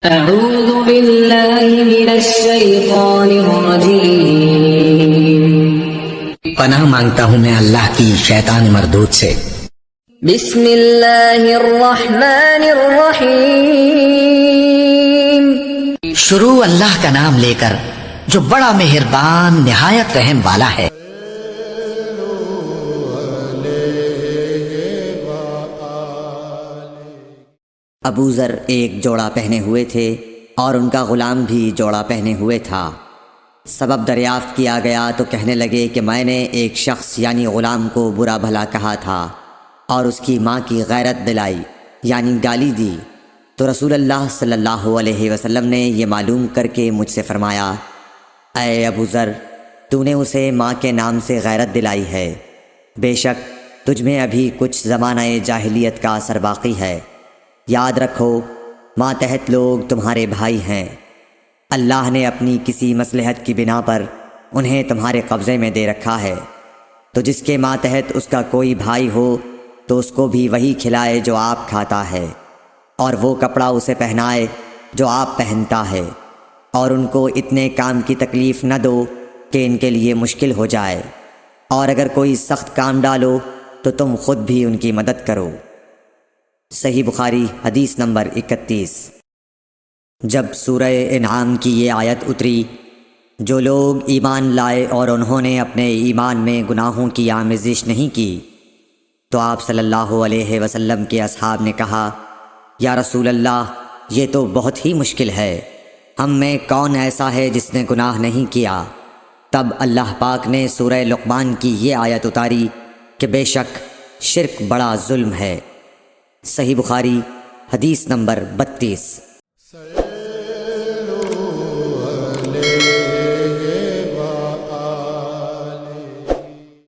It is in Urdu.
أعوذ بالله من الشيطان الرجيم پناہ مانگتا ہوں میں اللہ کی شیطان مردود سے۔ بسم اللہ الرحمن الرحیم شروع اللہ کا نام لے کر جو بڑا مہربان نہایت رحم والا ہے۔ ابو ذر ایک جوڑا پہنے ہوئے تھے اور ان کا غلام بھی جوڑا پہنے ہوئے تھا۔ سبب دریافت کیا گیا تو کہنے لگے کہ میں نے ایک شخص یعنی غلام کو برا بھلا کہا تھا اور اس کی ماں کی غیرت دلائی یعنی گالی دی، تو رسول اللہ صلی اللہ علیہ وسلم نے یہ معلوم کر کے مجھ سے فرمایا، اے ابو ذر، تو نے اسے ماں کے نام سے غیرت دلائی ہے، بے شک تجھ میں ابھی کچھ زمانہ جاہلیت کا اثر باقی ہے۔ یاد رکھو ماتحت لوگ تمہارے بھائی ہیں، اللہ نے اپنی کسی مصلحت کی بنا پر انہیں تمہارے قبضے میں دے رکھا ہے، تو جس کے ماتحت اس کا کوئی بھائی ہو تو اس کو بھی وہی کھلائے جو آپ کھاتا ہے، اور وہ کپڑا اسے پہنائے جو آپ پہنتا ہے، اور ان کو اتنے کام کی تکلیف نہ دو کہ ان کے لیے مشکل ہو جائے، اور اگر کوئی سخت کام ڈالو تو تم خود بھی ان کی مدد کرو۔ صحیح بخاری حدیث نمبر 31۔ جب سورہ انعام کی یہ آیت اتری، جو لوگ ایمان لائے اور انہوں نے اپنے ایمان میں گناہوں کی آمیزش نہیں کی، تو آپ صلی اللہ علیہ وسلم کے اصحاب نے کہا، یا رسول اللہ، یہ تو بہت ہی مشکل ہے، ہم میں کون ایسا ہے جس نے گناہ نہیں کیا؟ تب اللہ پاک نے سورہ لقمان کی یہ آیت اتاری کہ بے شک شرک بڑا ظلم ہے۔ صحیح بخاری حدیث نمبر 32۔